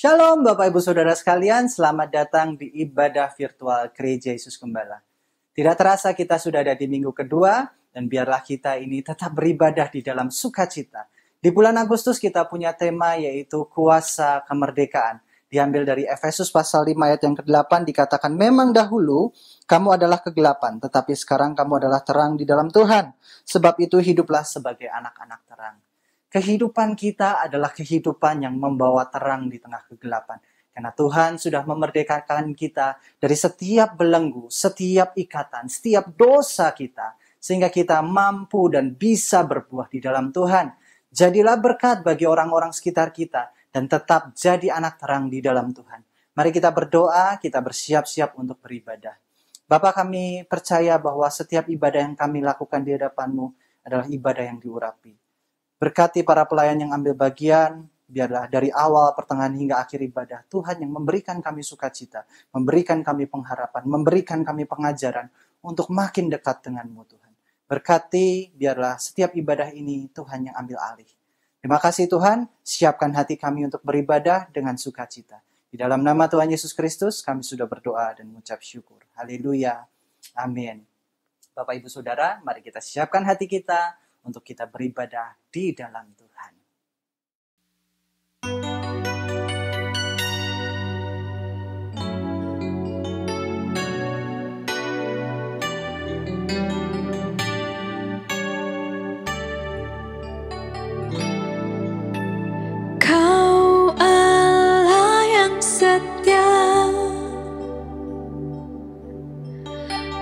Shalom Bapak Ibu Saudara sekalian, selamat datang di ibadah virtual Gereja Yesus Gembala. Tidak terasa kita sudah ada di minggu kedua, dan biarlah kita ini tetap beribadah di dalam sukacita. Di bulan Agustus kita punya tema yaitu kuasa kemerdekaan. Diambil dari Efesus pasal 5 ayat yang ke-8 dikatakan, memang dahulu kamu adalah kegelapan, tetapi sekarang kamu adalah terang di dalam Tuhan. Sebab itu hiduplah sebagai anak-anak terang. Kehidupan kita adalah kehidupan yang membawa terang di tengah kegelapan. Karena Tuhan sudah memerdekakan kita dari setiap belenggu, setiap ikatan, setiap dosa kita. Sehingga kita mampu dan bisa berbuah di dalam Tuhan. Jadilah berkat bagi orang-orang sekitar kita dan tetap jadi anak terang di dalam Tuhan. Mari kita berdoa, kita bersiap-siap untuk beribadah. Bapa, kami percaya bahwa setiap ibadah yang kami lakukan di hadapan-Mu adalah ibadah yang diurapi. Berkati para pelayan yang ambil bagian, biarlah dari awal, pertengahan hingga akhir ibadah, Tuhan yang memberikan kami sukacita, memberikan kami pengharapan, memberikan kami pengajaran untuk makin dekat dengan-Mu Tuhan. Berkati, biarlah setiap ibadah ini Tuhan yang ambil alih. Terima kasih Tuhan, siapkan hati kami untuk beribadah dengan sukacita. Di dalam nama Tuhan Yesus Kristus, kami sudah berdoa dan mengucap syukur. Haleluya. Amin. Bapak Ibu Saudara, mari kita siapkan hati kita untuk kita beribadah di dalam Tuhan. Kau Allah yang setia,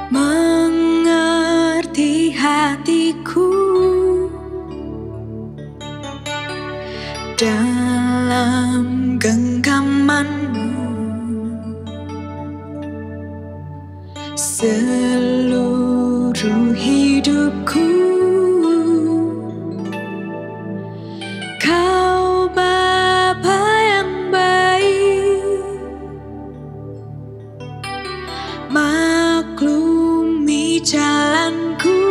mengerti hatiku. Dalam genggaman-Mu seluruh hidupku, Kau Bapa yang baik, maklumi jalanku,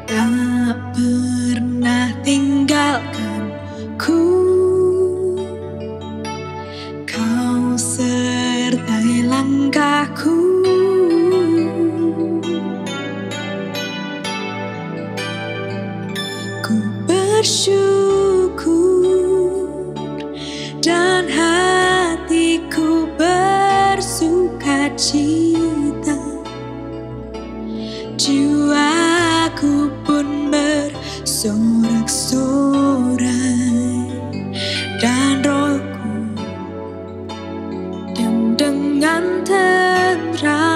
tak pernah tinggalkanku. Kau sertai langkahku. Ku bersyukur dan hatiku bersukacita. Jiwaku pun bersorak-sorai, dan rohku diam dengan tenteram.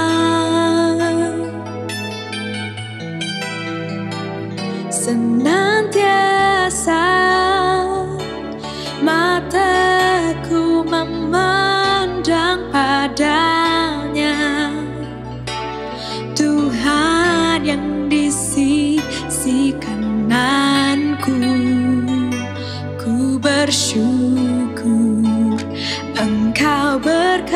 Senantiasa mataku memandang padanya, Tuhan yang di sisi kananku. Ku bersyukur Engkau berkatiku.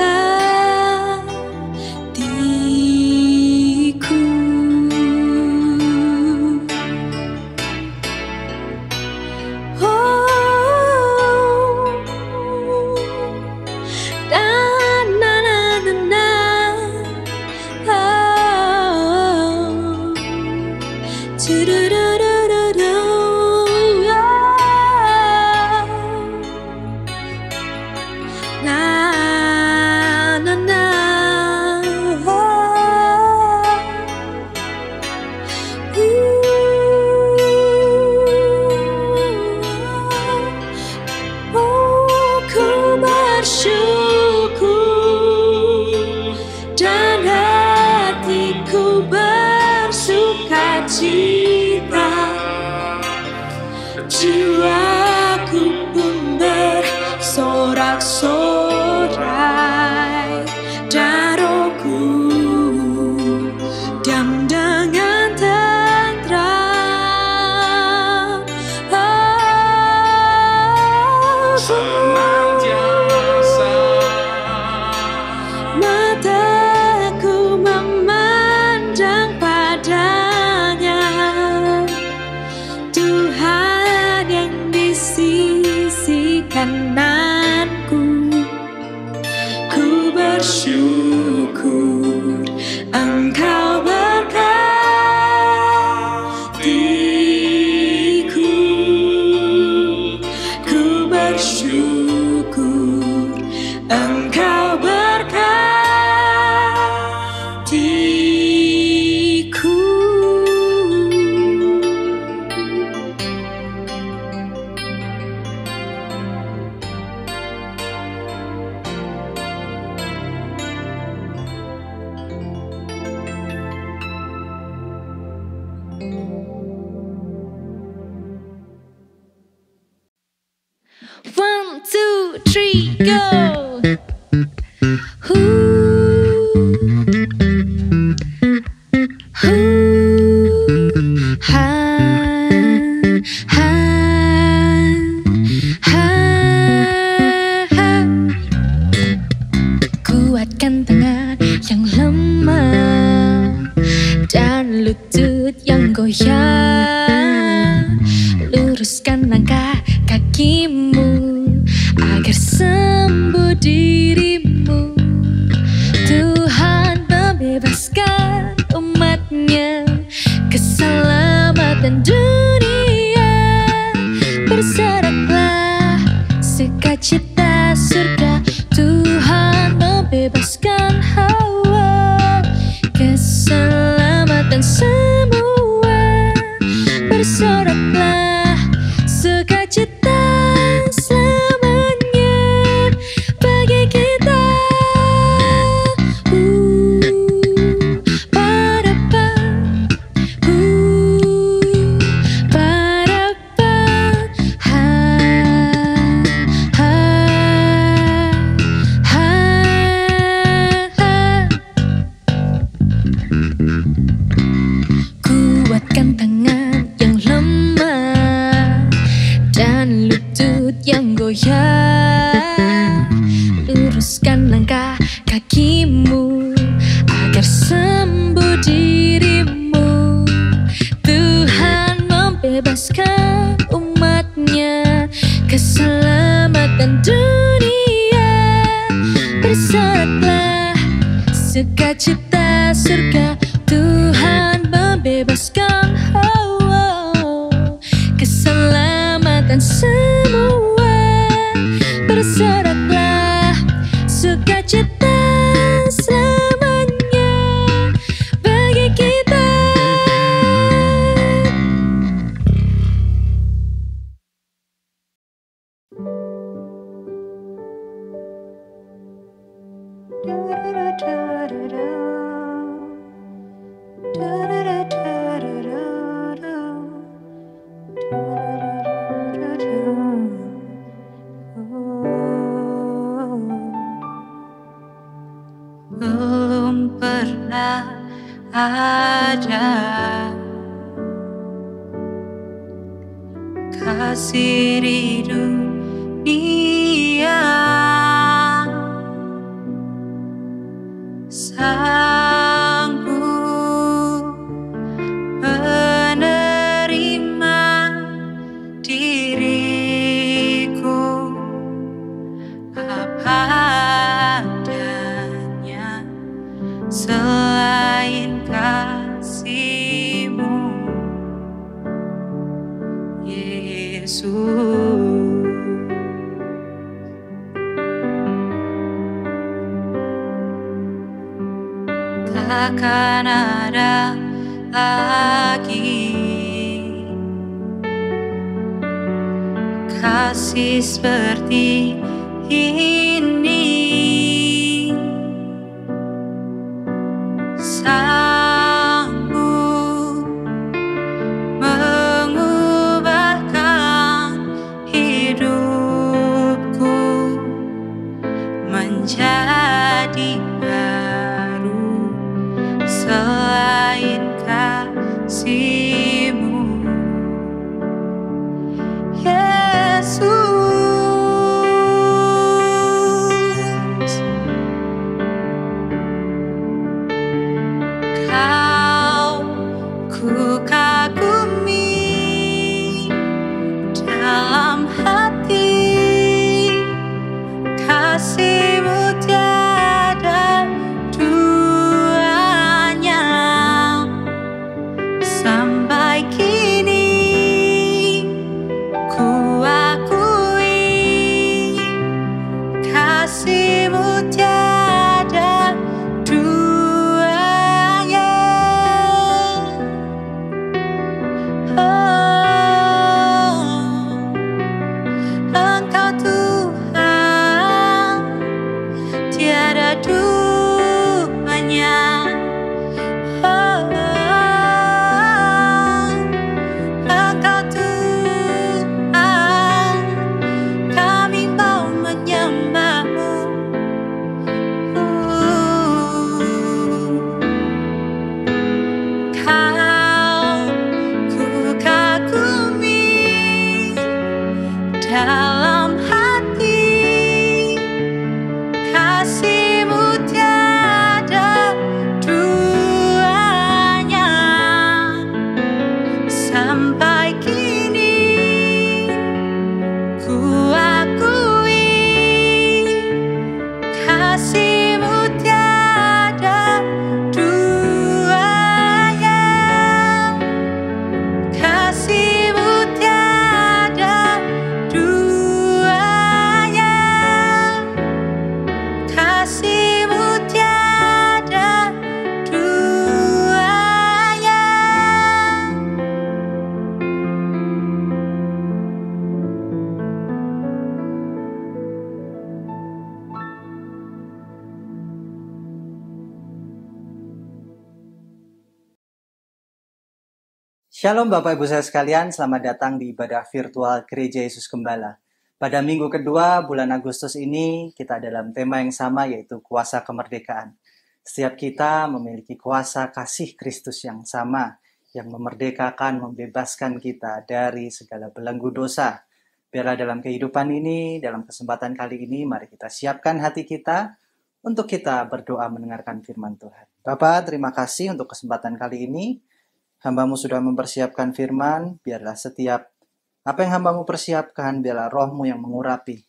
Jiwaku pun bersorak-sorai, dan rohku diam dengan tenteram. Senantiasa mataku memandang padanya, Tuhan yang di 3, go. Kuatkan tangan yang lemah dan lutut yang goyah. Luruskan langkah kakimu agar sembuh dirimu. Tuhan membebaskan umatnya, keselamatan dunia. Bersoraklah sukacita surga. Tuhan membebaskan Hawa, keselamatan semua. Bersoraklah sukacita selamanya bagi kita. Parapa, parapa, ha, ha, ha, ha. Kuatkan tangan yang lemah dan lutut yang goyah. Luruskan langkah kakimu agar sembuh dirimu. Tuhan membebaskan umatnya, keselamatan dunia. Bersoraklah sukacita surga. Tuhan membebaskan keselamatan semua. Bersoraklah sukacita selamanya bagi kita. Belum pernah ada kasih di dunia sanggup menerima diriku apa adanya selain kasih-Mu, Yesus. Takkan ada lagi kasih seperti ini, sanggup mengubahkan hidupku menjadi baru selain kasih-Mu, Yesus. Shalom Bapak Ibu saya sekalian, selamat datang di ibadah virtual Gereja Yesus Gembala. Pada minggu kedua bulan Agustus ini, kita dalam tema yang sama yaitu kuasa kemerdekaan. Setiap kita memiliki kuasa kasih Kristus yang sama, yang memerdekakan, membebaskan kita dari segala belenggu dosa. Biarlah dalam kehidupan ini, dalam kesempatan kali ini, mari kita siapkan hati kita untuk kita berdoa mendengarkan firman Tuhan. Bapak, terima kasih untuk kesempatan kali ini. Hamba-Mu sudah mempersiapkan firman, biarlah setiap apa yang hamba-Mu persiapkan, biarlah Roh-Mu yang mengurapi.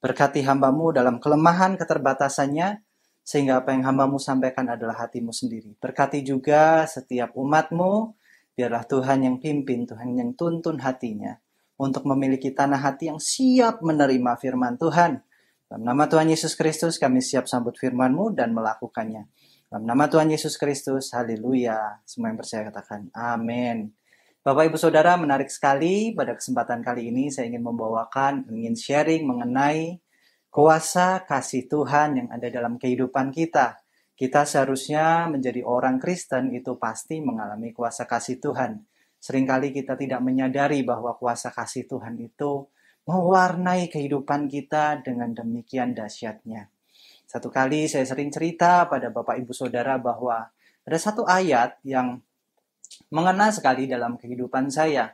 Berkati hamba-Mu dalam kelemahan keterbatasannya, sehingga apa yang hamba-Mu sampaikan adalah hati-Mu sendiri. Berkati juga setiap umat-Mu, biarlah Tuhan yang pimpin, Tuhan yang tuntun hatinya, untuk memiliki tanah hati yang siap menerima firman Tuhan. Dalam nama Tuhan Yesus Kristus, kami siap sambut firman-Mu dan melakukannya. Dalam nama Tuhan Yesus Kristus, haleluya. Semua yang percaya katakan amin. Bapak Ibu Saudara, menarik sekali pada kesempatan kali ini saya ingin sharing mengenai kuasa kasih Tuhan yang ada dalam kehidupan kita. Kita seharusnya menjadi orang Kristen itu pasti mengalami kuasa kasih Tuhan. Seringkali kita tidak menyadari bahwa kuasa kasih Tuhan itu mewarnai kehidupan kita dengan demikian dahsyatnya. Satu kali saya sering cerita pada Bapak Ibu Saudara bahwa ada satu ayat yang mengena sekali dalam kehidupan saya.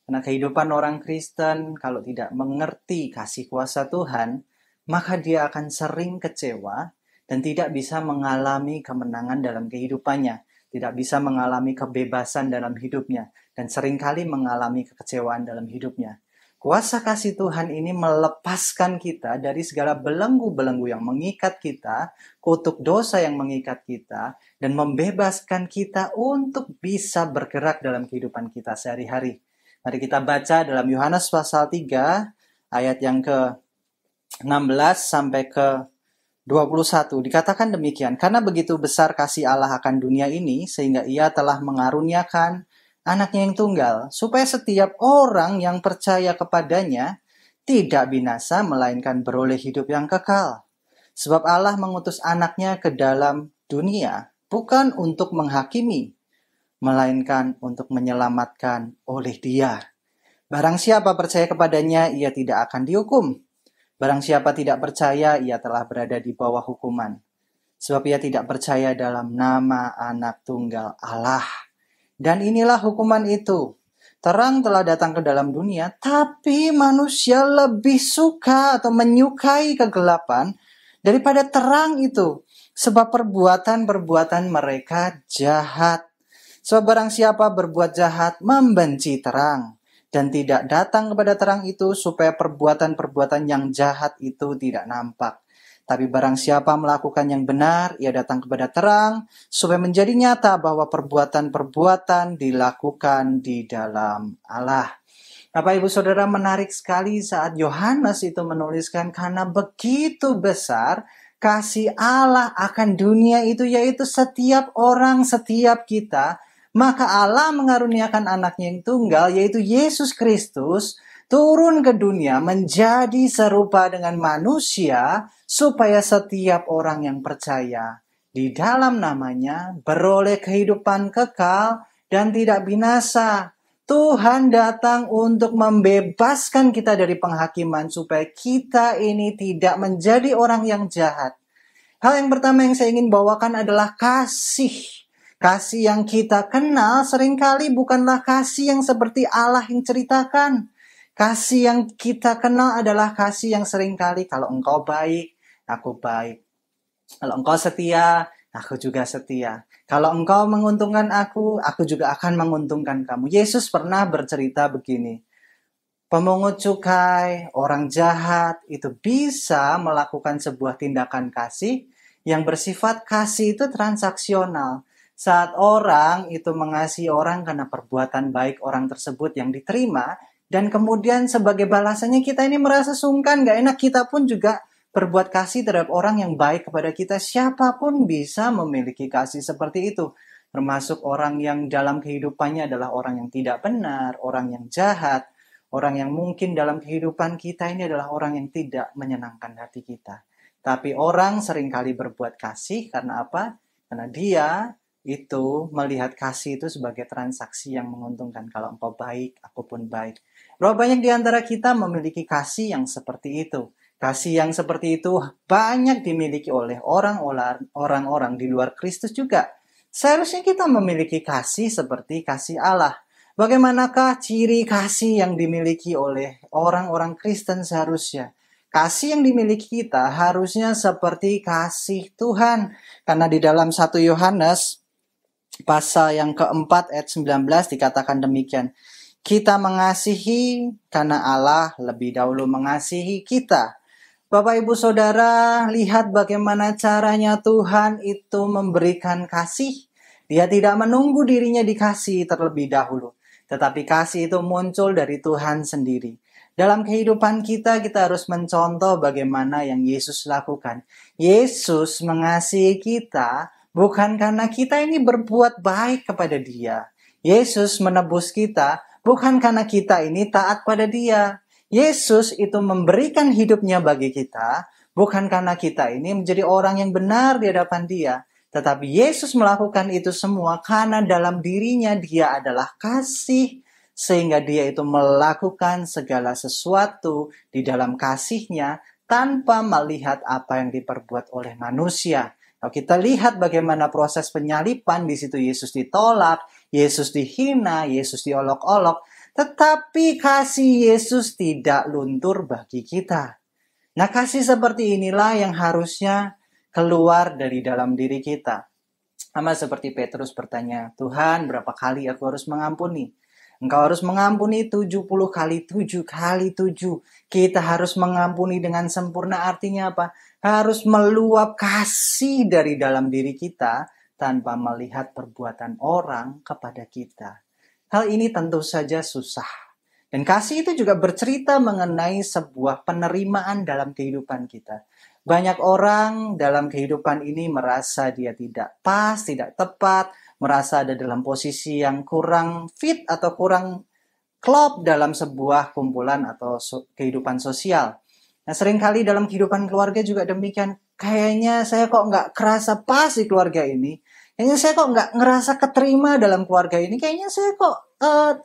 Karena kehidupan orang Kristen kalau tidak mengerti kasih kuasa Tuhan, maka dia akan sering kecewa dan tidak bisa mengalami kemenangan dalam kehidupannya. Tidak bisa mengalami kebebasan dalam hidupnya. Dan seringkali mengalami kekecewaan dalam hidupnya. Kuasa kasih Tuhan ini melepaskan kita dari segala belenggu-belenggu yang mengikat kita, kutuk dosa yang mengikat kita, dan membebaskan kita untuk bisa bergerak dalam kehidupan kita sehari-hari. Mari kita baca dalam Yohanes pasal 3, ayat yang ke-16 sampai ke-21. Dikatakan demikian, karena begitu besar kasih Allah akan dunia ini, sehingga ia telah mengaruniakan Anaknya yang tunggal, supaya setiap orang yang percaya kepadanya tidak binasa, melainkan beroleh hidup yang kekal. Sebab Allah mengutus anaknya ke dalam dunia, bukan untuk menghakimi, melainkan untuk menyelamatkan oleh Dia. Barang siapa percaya kepadanya, ia tidak akan dihukum. Barang siapa tidak percaya, ia telah berada di bawah hukuman. Sebab ia tidak percaya dalam nama anak tunggal Allah. Dan inilah hukuman itu. Terang telah datang ke dalam dunia, tapi manusia lebih suka atau menyukai kegelapan daripada terang itu. Sebab perbuatan-perbuatan mereka jahat. Sebab barang siapa berbuat jahat, membenci terang. Dan tidak datang kepada terang itu, supaya perbuatan-perbuatan yang jahat itu tidak nampak. Tapi barang siapa melakukan yang benar, ia datang kepada terang, supaya menjadi nyata bahwa perbuatan-perbuatan dilakukan di dalam Allah. Bapak Ibu Saudara, menarik sekali saat Yohanes itu menuliskan, karena begitu besar kasih Allah akan dunia itu, yaitu setiap orang, setiap kita, maka Allah mengaruniakan anaknya yang tunggal, yaitu Yesus Kristus, turun ke dunia menjadi serupa dengan manusia, supaya setiap orang yang percaya di dalam namanya beroleh kehidupan kekal dan tidak binasa. Tuhan datang untuk membebaskan kita dari penghakiman, supaya kita ini tidak menjadi orang yang jahat. Hal yang pertama yang saya ingin bawakan adalah kasih. Kasih yang kita kenal seringkali bukanlah kasih yang seperti Allah yang ceritakan. Kasih yang kita kenal adalah kasih yang seringkali kalau engkau baik, aku baik. Kalau engkau setia, aku juga setia. Kalau engkau menguntungkan aku juga akan menguntungkan kamu. Yesus pernah bercerita begini. Pemungut cukai, orang jahat itu bisa melakukan sebuah tindakan kasih yang bersifat kasih itu transaksional. Saat orang itu mengasihi orang karena perbuatan baik orang tersebut yang diterima, dan kemudian sebagai balasannya kita ini merasa sungkan, gak enak, kita pun juga berbuat kasih terhadap orang yang baik kepada kita. Siapapun bisa memiliki kasih seperti itu. Termasuk orang yang dalam kehidupannya adalah orang yang tidak benar, orang yang jahat, orang yang mungkin dalam kehidupan kita ini adalah orang yang tidak menyenangkan hati kita. Tapi orang seringkali berbuat kasih karena apa? Karena dia itu melihat kasih itu sebagai transaksi yang menguntungkan. Kalau engkau baik, aku pun baik. Berapa banyak di antara kita memiliki kasih yang seperti itu? Kasih yang seperti itu banyak dimiliki oleh orang-orang di luar Kristus juga. Seharusnya kita memiliki kasih seperti kasih Allah. Bagaimanakah ciri kasih yang dimiliki oleh orang-orang Kristen seharusnya? Kasih yang dimiliki kita harusnya seperti kasih Tuhan. Karena di dalam 1 Yohanes pasal yang keempat ayat 19 dikatakan demikian. Kita mengasihi karena Allah lebih dahulu mengasihi kita. Bapak Ibu Saudara, lihat bagaimana caranya Tuhan itu memberikan kasih. Dia tidak menunggu dirinya dikasih terlebih dahulu. Tetapi kasih itu muncul dari Tuhan sendiri. Dalam kehidupan kita harus mencontoh bagaimana yang Yesus lakukan. Yesus mengasihi kita bukan karena kita ini berbuat baik kepada Dia. Yesus menebus kita bukan karena kita ini taat pada Dia. Yesus itu memberikan hidupnya bagi kita bukan karena kita ini menjadi orang yang benar di hadapan Dia. Tetapi Yesus melakukan itu semua karena dalam dirinya Dia adalah kasih. Sehingga Dia itu melakukan segala sesuatu di dalam kasih-Nya tanpa melihat apa yang diperbuat oleh manusia. Kalau kita lihat bagaimana proses penyaliban, di situ Yesus ditolak, Yesus dihina, Yesus diolok-olok. Tetapi kasih Yesus tidak luntur bagi kita. Nah, kasih seperti inilah yang harusnya keluar dari dalam diri kita. Sama seperti Petrus bertanya, Tuhan, berapa kali aku harus mengampuni? Engkau harus mengampuni 70 kali 7 kali 7. Kita harus mengampuni dengan sempurna. Artinya apa? Harus meluap kasih dari dalam diri kita tanpa melihat perbuatan orang kepada kita. Hal ini tentu saja susah. Dan kasih itu juga bercerita mengenai sebuah penerimaan dalam kehidupan kita. Banyak orang dalam kehidupan ini merasa dia tidak pas, tidak tepat, merasa ada dalam posisi yang kurang fit atau kurang klop dalam sebuah kumpulan atau kehidupan sosial. Nah, seringkali dalam kehidupan keluarga juga demikian. Kayaknya saya kok nggak kerasa pas di keluarga ini. Kayaknya saya kok nggak ngerasa keterima dalam keluarga ini. Kayaknya saya kok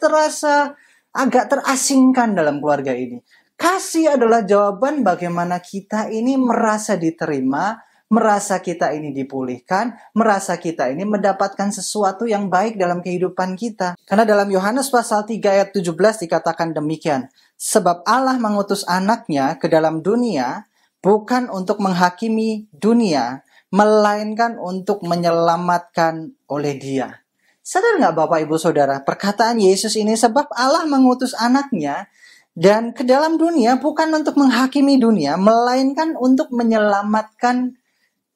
terasa agak terasingkan dalam keluarga ini. Kasih adalah jawaban bagaimana kita ini merasa diterima, merasa kita ini dipulihkan, merasa kita ini mendapatkan sesuatu yang baik dalam kehidupan kita. Karena dalam Yohanes pasal 3 ayat 17 dikatakan demikian. Sebab Allah mengutus anaknya ke dalam dunia bukan untuk menghakimi dunia, melainkan untuk menyelamatkan oleh Dia. Sadar nggak Bapak Ibu Saudara, perkataan Yesus ini sebab Allah mengutus anaknya dan ke dalam dunia bukan untuk menghakimi dunia, melainkan untuk menyelamatkan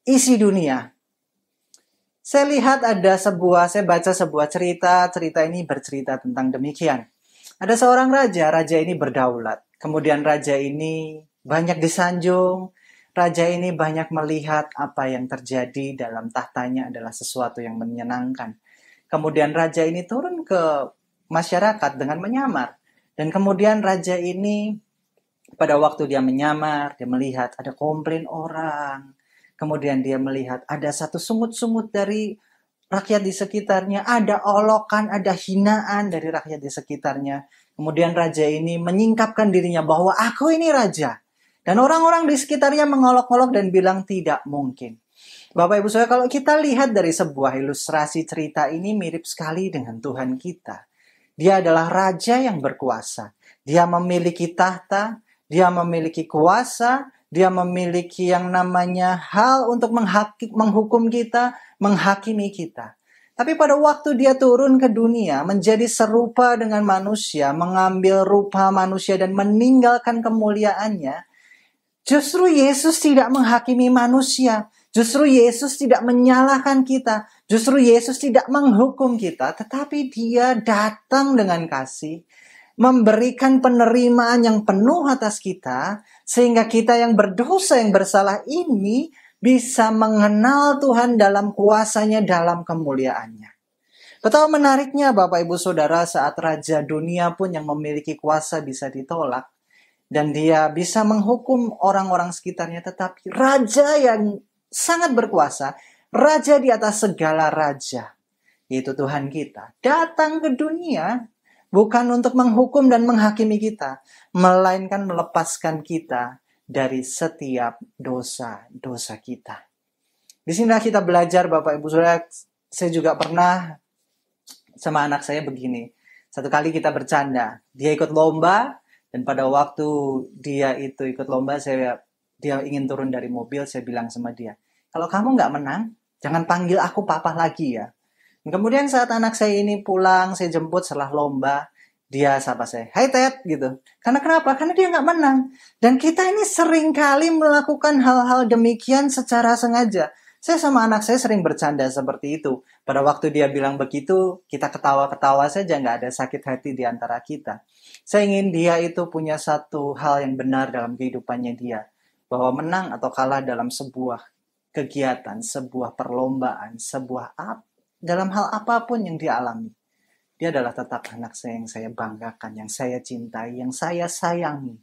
isi dunia. Saya baca sebuah cerita ini bercerita tentang demikian. Ada seorang raja ini berdaulat. Kemudian raja ini banyak disanjung, raja ini banyak melihat apa yang terjadi dalam tahtanya adalah sesuatu yang menyenangkan. Kemudian raja ini turun ke masyarakat dengan menyamar. Dan kemudian raja ini pada waktu dia menyamar, dia melihat ada komplain orang. Kemudian dia melihat ada satu sungut-sungut dari rakyat di sekitarnya. Ada olokan, ada hinaan dari rakyat di sekitarnya. Kemudian raja ini menyingkapkan dirinya bahwa aku ini raja. Dan orang-orang di sekitarnya mengolok-olok dan bilang tidak mungkin. Bapak Ibu Saudara, kalau kita lihat dari sebuah ilustrasi cerita ini mirip sekali dengan Tuhan kita. Dia adalah raja yang berkuasa. Dia memiliki tahta, dia memiliki kuasa, dia memiliki yang namanya hal untuk menghukum kita, menghakimi kita. Tapi pada waktu dia turun ke dunia, menjadi serupa dengan manusia, mengambil rupa manusia dan meninggalkan kemuliaannya, justru Yesus tidak menghakimi manusia. Justru Yesus tidak menyalahkan kita. Justru Yesus tidak menghukum kita. Tetapi Dia datang dengan kasih. Memberikan penerimaan yang penuh atas kita. Sehingga kita yang berdosa, yang bersalah ini bisa mengenal Tuhan dalam kuasanya, dalam kemuliaannya. Betapa menariknya Bapak Ibu Saudara saat Raja dunia pun yang memiliki kuasa bisa ditolak. Dan dia bisa menghukum orang-orang sekitarnya. Tetapi Raja yang sangat berkuasa Raja di atas segala raja, yaitu Tuhan kita, datang ke dunia bukan untuk menghukum dan menghakimi kita, melainkan melepaskan kita dari setiap dosa-dosa kita. Di sini kita belajar, Bapak Ibu Saudara. Saya juga pernah sama anak saya begini. Satu kali kita bercanda, dia ikut lomba, dan pada waktu dia itu ikut lomba, dia ingin turun dari mobil, saya bilang sama dia, kalau kamu nggak menang, jangan panggil aku papa lagi ya. Dan kemudian saat anak saya ini pulang, saya jemput setelah lomba, dia sapa saya, "Hai Ted," gitu. Karena kenapa? Karena dia nggak menang. Dan kita ini sering kali melakukan hal-hal demikian secara sengaja. Saya sama anak saya sering bercanda seperti itu. Pada waktu dia bilang begitu, kita ketawa-ketawa saja, nggak ada sakit hati di antara kita. Saya ingin dia itu punya satu hal yang benar dalam kehidupannya dia. Bahwa menang atau kalah dalam sebuah kegiatan, sebuah perlombaan, dalam hal apapun yang dia alami. Dia adalah tetap anak saya yang saya banggakan, yang saya cintai, yang saya sayangi.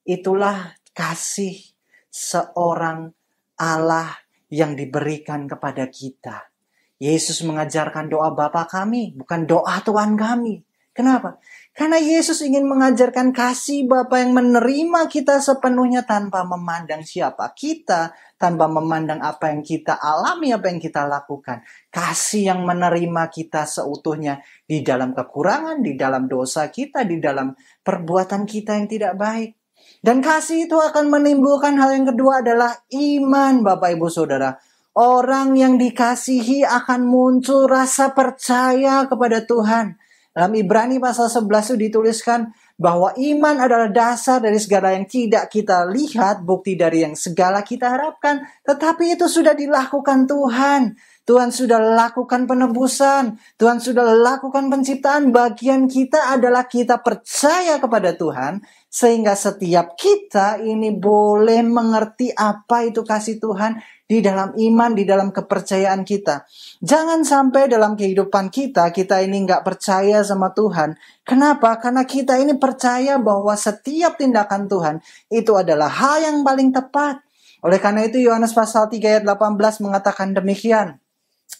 Itulah kasih seorang Allah yang diberikan kepada kita. Yesus mengajarkan doa Bapa kami, bukan doa Tuhan kami. Kenapa? Karena Yesus ingin mengajarkan kasih Bapa yang menerima kita sepenuhnya tanpa memandang siapa kita, tanpa memandang apa yang kita alami, apa yang kita lakukan. Kasih yang menerima kita seutuhnya di dalam kekurangan, di dalam dosa kita, di dalam perbuatan kita yang tidak baik. Dan kasih itu akan menimbulkan hal yang kedua adalah iman, Bapak Ibu Saudara. Orang yang dikasihi akan muncul rasa percaya kepada Tuhan. Dalam Ibrani pasal 11 itu dituliskan bahwa iman adalah dasar dari segala yang tidak kita lihat, bukti dari yang segala kita harapkan. Tetapi itu sudah dilakukan Tuhan. Tuhan sudah lakukan penebusan. Tuhan sudah lakukan penciptaan. Bagian kita adalah kita percaya kepada Tuhan. Sehingga setiap kita ini boleh mengerti apa itu kasih Tuhan di dalam iman, di dalam kepercayaan kita. Jangan sampai dalam kehidupan kita ini nggak percaya sama Tuhan. Kenapa? Karena kita ini percaya bahwa setiap tindakan Tuhan itu adalah hal yang paling tepat. Oleh karena itu Yohanes pasal 3 ayat 18 mengatakan demikian.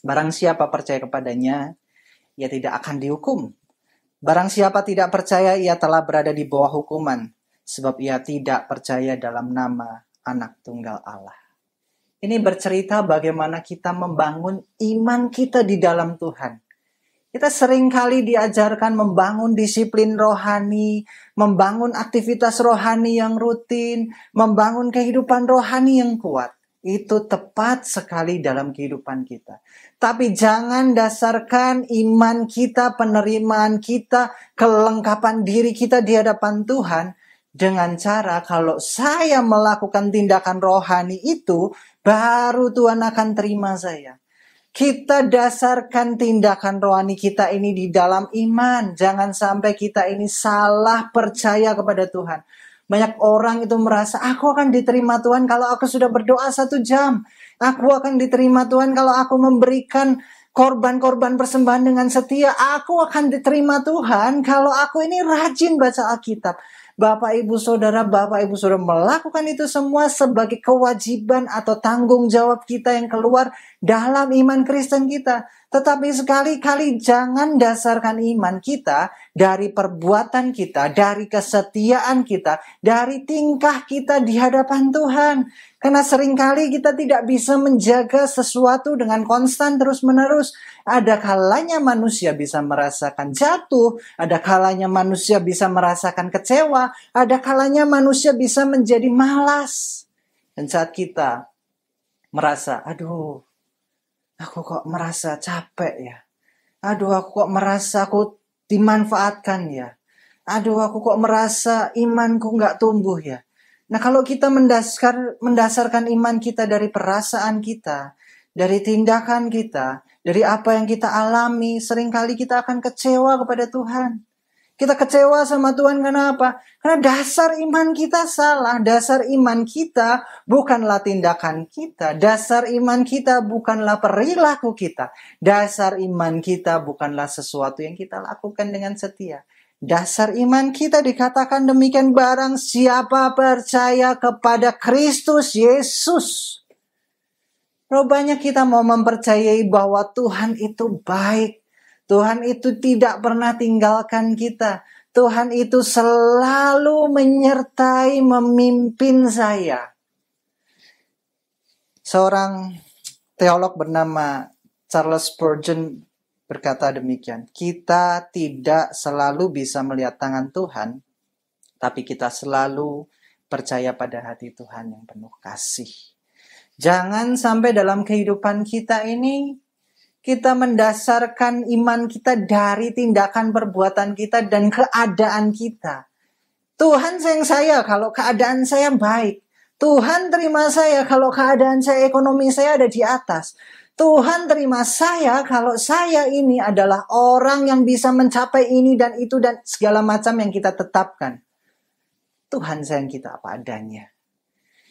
Barang siapa percaya kepadanya, ia tidak akan dihukum. Barang siapa tidak percaya, ia telah berada di bawah hukuman, sebab ia tidak percaya dalam nama Anak Tunggal Allah. Ini bercerita bagaimana kita membangun iman kita di dalam Tuhan. Kita seringkali diajarkan membangun disiplin rohani, membangun aktivitas rohani yang rutin, membangun kehidupan rohani yang kuat. Itu tepat sekali dalam kehidupan kita. Tapi jangan dasarkan iman kita, penerimaan kita, kelengkapan diri kita di hadapan Tuhan dengan cara kalau saya melakukan tindakan rohani itu, baru Tuhan akan terima saya. Kita dasarkan tindakan rohani kita ini di dalam iman. Jangan sampai kita ini salah percaya kepada Tuhan. Banyak orang itu merasa, aku akan diterima Tuhan kalau aku sudah berdoa 1 jam. Aku akan diterima Tuhan kalau aku memberikan korban-korban persembahan dengan setia. Aku akan diterima Tuhan kalau aku ini rajin baca Alkitab. Bapak Ibu Saudara melakukan itu semua sebagai kewajiban atau tanggung jawab kita yang keluar dalam iman Kristen kita. Tetapi sekali-kali jangan dasarkan iman kita dari perbuatan kita, dari kesetiaan kita, dari tingkah kita di hadapan Tuhan. Karena seringkali kita tidak bisa menjaga sesuatu dengan konstan terus-menerus. Ada kalanya manusia bisa merasakan jatuh, ada kalanya manusia bisa merasakan kecewa, ada kalanya manusia bisa menjadi malas. Dan saat kita merasa, aduh, aku kok merasa capek ya. Aduh, aku kok merasa aku dimanfaatkan ya. Aduh, aku kok merasa imanku gak tumbuh ya. Nah, kalau kita mendasarkan iman kita dari perasaan kita, dari tindakan kita, dari apa yang kita alami, seringkali kita akan kecewa kepada Tuhan. Kita kecewa sama Tuhan karena apa? Karena dasar iman kita salah. Dasar iman kita bukanlah tindakan kita. Dasar iman kita bukanlah perilaku kita. Dasar iman kita bukanlah sesuatu yang kita lakukan dengan setia. Dasar iman kita dikatakan demikian, barang siapa percaya kepada Kristus Yesus. Rupanya kita mau mempercayai bahwa Tuhan itu baik. Tuhan itu tidak pernah tinggalkan kita. Tuhan itu selalu menyertai, memimpin saya. Seorang teolog bernama Charles Spurgeon berkata demikian. Kita tidak selalu bisa melihat tangan Tuhan, tapi kita selalu percaya pada hati Tuhan yang penuh kasih. Jangan sampai dalam kehidupan kita ini, kita mendasarkan iman kita dari tindakan perbuatan kita dan keadaan kita. Tuhan sayang saya kalau keadaan saya baik. Tuhan terima saya kalau keadaan saya, ekonomi saya ada di atas. Tuhan terima saya kalau saya ini adalah orang yang bisa mencapai ini dan itu dan segala macam yang kita tetapkan. Tuhan sayang kita apa adanya.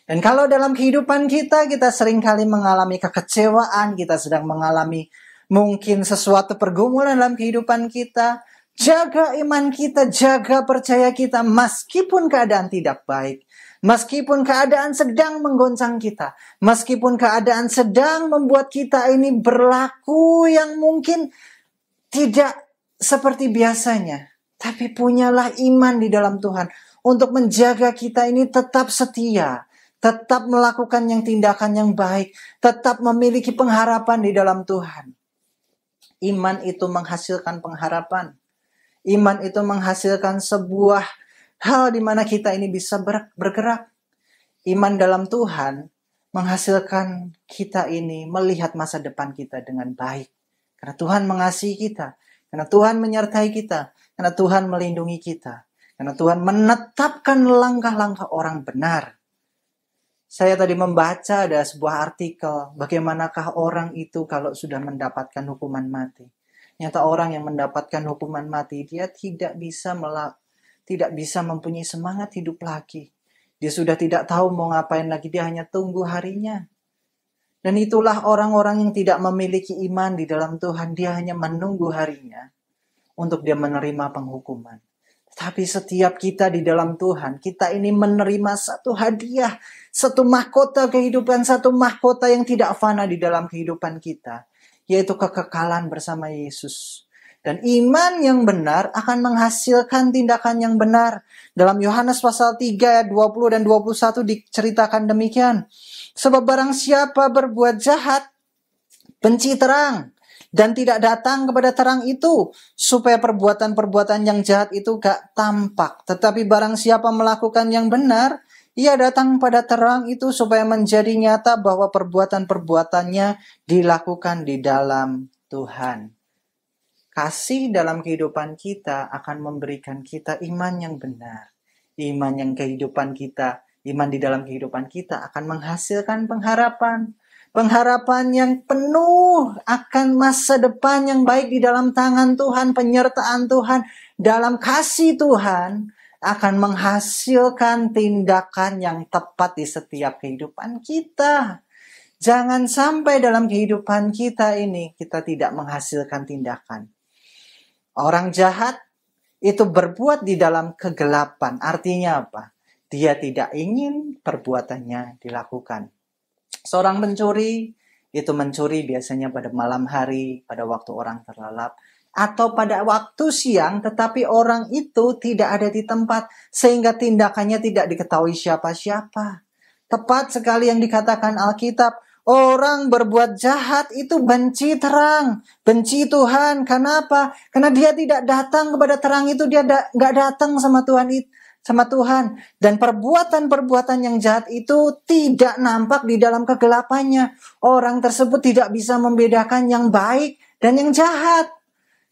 Dan kalau dalam kehidupan kita seringkali mengalami kekecewaan, kita sedang mengalami mungkin sesuatu pergumulan dalam kehidupan kita, jaga iman kita, jaga percaya kita, meskipun keadaan tidak baik, meskipun keadaan sedang menggoncang kita, meskipun keadaan sedang membuat kita ini berlaku yang mungkin tidak seperti biasanya, tapi punyalah iman di dalam Tuhan untuk menjaga kita ini tetap setia, tetap melakukan yang tindakan yang baik, tetap memiliki pengharapan di dalam Tuhan. Iman itu menghasilkan pengharapan. Iman itu menghasilkan sebuah hal di mana kita ini bisa bergerak. Iman dalam Tuhan menghasilkan kita ini melihat masa depan kita dengan baik. Karena Tuhan mengasihi kita. Karena Tuhan menyertai kita. Karena Tuhan melindungi kita. Karena Tuhan menetapkan langkah-langkah orang benar. Saya tadi membaca ada sebuah artikel, bagaimanakah orang itu kalau sudah mendapatkan hukuman mati. Nyata orang yang mendapatkan hukuman mati, dia tidak bisa mempunyai semangat hidup lagi. Dia sudah tidak tahu mau ngapain lagi, dia hanya tunggu harinya. Dan itulah orang-orang yang tidak memiliki iman di dalam Tuhan, dia hanya menunggu harinya untuk dia menerima penghukuman. Tapi setiap kita di dalam Tuhan, kita ini menerima satu hadiah, satu mahkota kehidupan, satu mahkota yang tidak fana di dalam kehidupan kita, yaitu kekekalan bersama Yesus. Dan iman yang benar akan menghasilkan tindakan yang benar. Dalam Yohanes pasal 3 ayat 20 dan 21 diceritakan demikian. Sebab barang siapa berbuat jahat, benci terang, dan tidak datang kepada terang itu, supaya perbuatan-perbuatan yang jahat itu gak tampak. Tetapi barang siapa melakukan yang benar, ia datang pada terang itu supaya menjadi nyata bahwa perbuatan-perbuatannya dilakukan di dalam Tuhan. Kasih dalam kehidupan kita akan memberikan kita iman yang benar. Iman yang kehidupan kita, iman di dalam kehidupan kita akan menghasilkan pengharapan. Pengharapan yang penuh akan masa depan yang baik di dalam tangan Tuhan, penyertaan Tuhan, dalam kasih Tuhan akan menghasilkan tindakan yang tepat di setiap kehidupan kita. Jangan sampai dalam kehidupan kita ini kita tidak menghasilkan tindakan. Orang jahat itu berbuat di dalam kegelapan. Artinya apa? Dia tidak ingin perbuatannya dilakukan. Seorang pencuri itu mencuri biasanya pada malam hari, pada waktu orang terlelap, atau pada waktu siang, tetapi orang itu tidak ada di tempat, sehingga tindakannya tidak diketahui siapa-siapa. Tepat sekali yang dikatakan Alkitab, orang berbuat jahat itu benci terang, benci Tuhan. Kenapa? Karena dia tidak datang kepada terang itu, dia nggak datang sama Tuhan itu. Sama Tuhan. Dan perbuatan-perbuatan yang jahat itu tidak nampak di dalam kegelapannya. Orang tersebut tidak bisa membedakan yang baik dan yang jahat.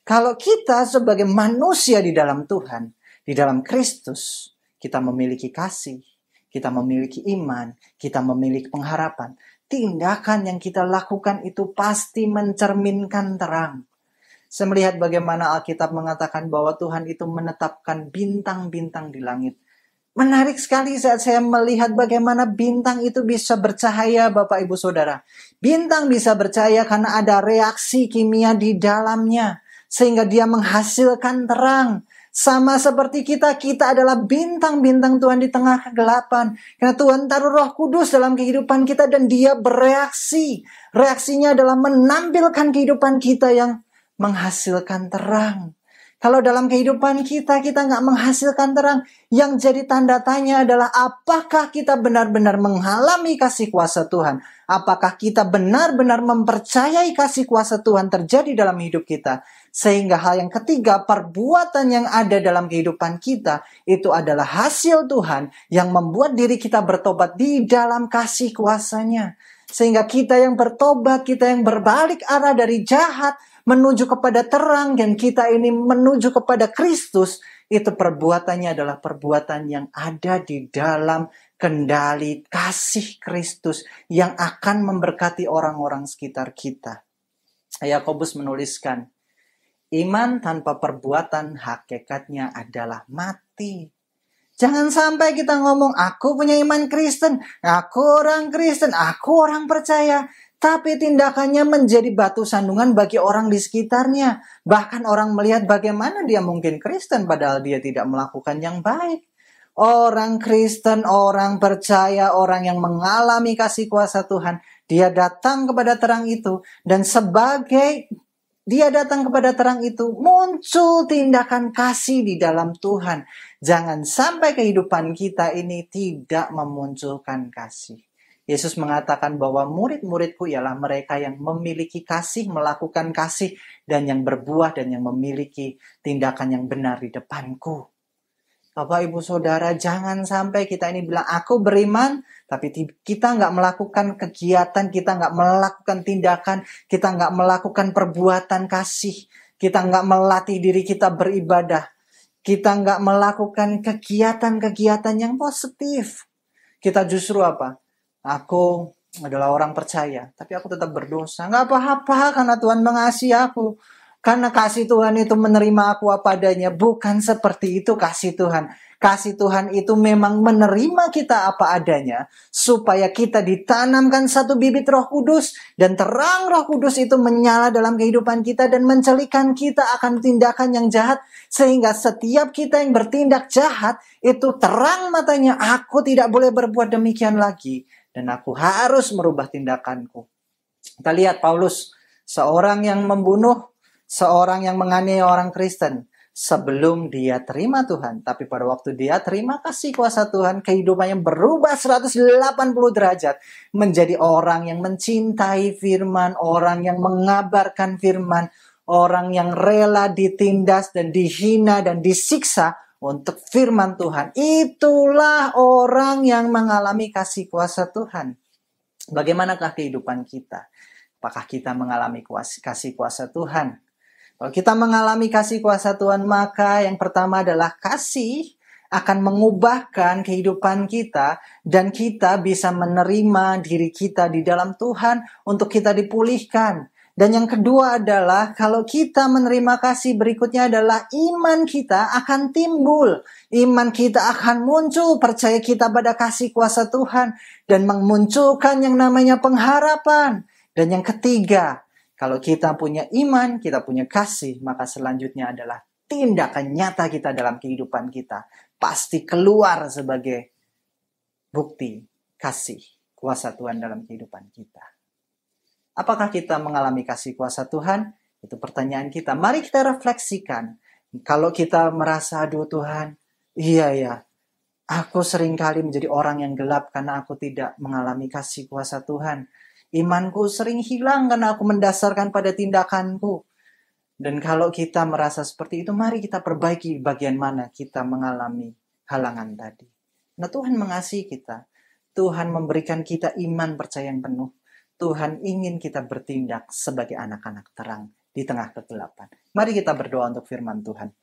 Kalau kita sebagai manusia di dalam Tuhan, di dalam Kristus, kita memiliki kasih, kita memiliki iman, kita memiliki pengharapan. Tindakan yang kita lakukan itu pasti mencerminkan terang. Saya melihat bagaimana Alkitab mengatakan bahwa Tuhan itu menetapkan bintang-bintang di langit. Menarik sekali saat saya melihat bagaimana bintang itu bisa bercahaya, Bapak Ibu Saudara. Bintang bisa bercahaya karena ada reaksi kimia di dalamnya. Sehingga dia menghasilkan terang. Sama seperti kita adalah bintang-bintang Tuhan di tengah kegelapan. Karena Tuhan taruh Roh Kudus dalam kehidupan kita dan Dia bereaksi. Reaksinya adalah menampilkan kehidupan kita yang menghasilkan terang. Kalau dalam kehidupan kita nggak menghasilkan terang, yang jadi tanda tanya adalah apakah kita benar-benar mengalami kasih kuasa Tuhan? Apakah kita benar-benar mempercayai kasih kuasa Tuhan terjadi dalam hidup kita? Sehingga hal yang ketiga, perbuatan yang ada dalam kehidupan kita, itu adalah hasil Tuhan yang membuat diri kita bertobat di dalam kasih kuasa-Nya. Sehingga kita yang bertobat, kita yang berbalik arah dari jahat, menuju kepada terang, dan kita ini menuju kepada Kristus, itu perbuatannya adalah perbuatan yang ada di dalam kendali kasih Kristus yang akan memberkati orang-orang sekitar kita. Yakobus menuliskan, iman tanpa perbuatan hakikatnya adalah mati. Jangan sampai kita ngomong, aku punya iman Kristen, aku orang Kristen, aku orang percaya. Tapi tindakannya menjadi batu sandungan bagi orang di sekitarnya. Bahkan orang melihat bagaimana dia mungkin Kristen padahal dia tidak melakukan yang baik. Orang Kristen, orang percaya, orang yang mengalami kasih kuasa Tuhan, dia datang kepada terang itu. Dan sebagai dia datang kepada terang itu, muncul tindakan kasih di dalam Tuhan. Jangan sampai kehidupan kita ini tidak memunculkan kasih. Yesus mengatakan bahwa murid-muridku ialah mereka yang memiliki kasih, melakukan kasih, dan yang berbuah dan yang memiliki tindakan yang benar di depanku. Bapak, Ibu, Saudara, jangan sampai kita ini bilang, aku beriman, tapi kita nggak melakukan kegiatan, kita nggak melakukan tindakan, kita nggak melakukan perbuatan kasih, kita nggak melatih diri kita beribadah, kita nggak melakukan kegiatan-kegiatan yang positif. Kita justru apa? Aku adalah orang percaya, tapi aku tetap berdosa. Nggak apa-apa karena Tuhan mengasihi aku. Karena kasih Tuhan itu menerima aku apa adanya. Bukan seperti itu kasih Tuhan. Kasih Tuhan itu memang menerima kita apa adanya. Supaya kita ditanamkan satu bibit Roh Kudus. Dan terang Roh Kudus itu menyala dalam kehidupan kita. Dan mencelikan kita akan tindakan yang jahat. Sehingga setiap kita yang bertindak jahat. Itu terang matanya. Aku tidak boleh berbuat demikian lagi. Dan aku harus merubah tindakanku. Kita lihat Paulus. Seorang yang membunuh. Seorang yang menganiaya orang Kristen sebelum dia terima Tuhan. Tapi pada waktu dia terima kasih kuasa Tuhan, kehidupannya berubah 180 derajat. Menjadi orang yang mencintai firman, orang yang mengabarkan firman, orang yang rela ditindas dan dihina dan disiksa untuk firman Tuhan. Itulah orang yang mengalami kasih kuasa Tuhan. Bagaimanakah kehidupan kita? Apakah kita mengalami kasih kuasa Tuhan? Kalau kita mengalami kasih kuasa Tuhan, maka yang pertama adalah kasih akan mengubahkan kehidupan kita dan kita bisa menerima diri kita di dalam Tuhan untuk kita dipulihkan. Dan yang kedua adalah kalau kita menerima kasih, berikutnya adalah iman kita akan timbul. Iman kita akan muncul, percaya kita pada kasih kuasa Tuhan dan memunculkan yang namanya pengharapan. Dan yang ketiga, kalau kita punya iman, kita punya kasih, maka selanjutnya adalah tindakan nyata kita dalam kehidupan kita. Pasti keluar sebagai bukti kasih kuasa Tuhan dalam kehidupan kita. Apakah kita mengalami kasih kuasa Tuhan? Itu pertanyaan kita. Mari kita refleksikan. Kalau kita merasa, aduh Tuhan, iya ya, aku seringkali menjadi orang yang gelap karena aku tidak mengalami kasih kuasa Tuhan. Imanku sering hilang karena aku mendasarkan pada tindakanku. Dan kalau kita merasa seperti itu, mari kita perbaiki bagian mana kita mengalami halangan tadi. Nah, Tuhan mengasihi kita. Tuhan memberikan kita iman percaya yang penuh. Tuhan ingin kita bertindak sebagai anak-anak terang di tengah kegelapan. Mari kita berdoa untuk firman Tuhan.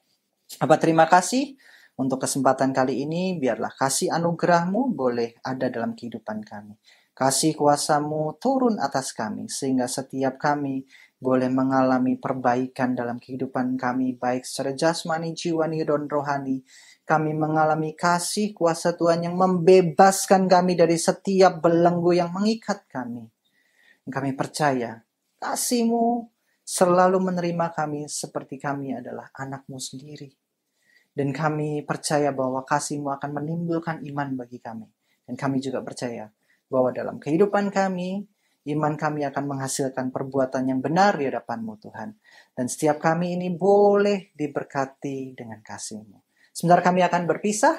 Bapa, terima kasih untuk kesempatan kali ini. Biarlah kasih anugerah-Mu boleh ada dalam kehidupan kami. Kasih kuasa-Mu turun atas kami, sehingga setiap kami boleh mengalami perbaikan dalam kehidupan kami, baik secara jasmani, jiwani, dan rohani. Kami mengalami kasih kuasa Tuhan yang membebaskan kami dari setiap belenggu yang mengikat kami. Kami percaya kasih-Mu selalu menerima kami seperti kami adalah anak-Mu sendiri. Dan kami percaya bahwa kasih-Mu akan menimbulkan iman bagi kami. Dan kami juga percaya bahwa dalam kehidupan kami, iman kami akan menghasilkan perbuatan yang benar di hadapan-Mu Tuhan. Dan setiap kami ini boleh diberkati dengan kasih-Mu. Sebentar kami akan berpisah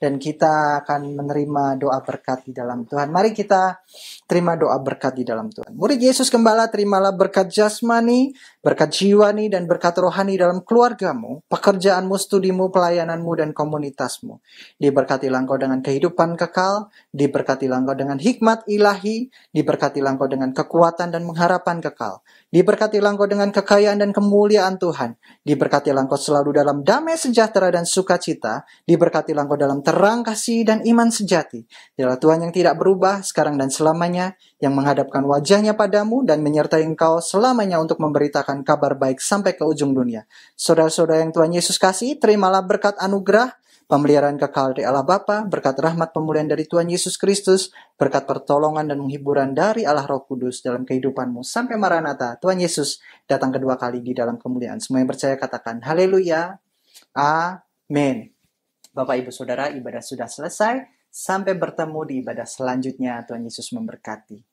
dan kita akan menerima doa berkat di dalam Tuhan. Mari kita terima doa berkat di dalam Tuhan. Murid Yesus Gembala, terimalah berkat jasmani, berkat jiwani, dan berkat rohani dalam keluargamu, pekerjaanmu, studimu, pelayananmu, dan komunitasmu. Diberkatilah engkau dengan kehidupan kekal, diberkatilah engkau dengan hikmat ilahi, diberkatilah engkau dengan kekuatan dan pengharapan kekal, diberkatilah engkau dengan kekayaan dan kemuliaan Tuhan, diberkatilah engkau selalu dalam damai sejahtera dan sukacita, diberkatilah engkau dalam terang kasih dan iman sejati. Dialah Tuhan yang tidak berubah sekarang dan selamanya, yang menghadapkan wajahnya padamu dan menyertai engkau selamanya untuk memberitakan kabar baik sampai ke ujung dunia. Saudara-saudara yang Tuhan Yesus kasih, terimalah berkat anugerah, pemeliharaan kekal dari Allah Bapa, berkat rahmat pemulihan dari Tuhan Yesus Kristus, berkat pertolongan dan menghiburan dari Allah Roh Kudus dalam kehidupanmu sampai Maranatha. Tuhan Yesus datang kedua kali di dalam kemuliaan. Semua yang percaya katakan haleluya. Amin. Bapak Ibu Saudara, ibadah sudah selesai. Sampai bertemu di ibadah selanjutnya. Tuhan Yesus memberkati.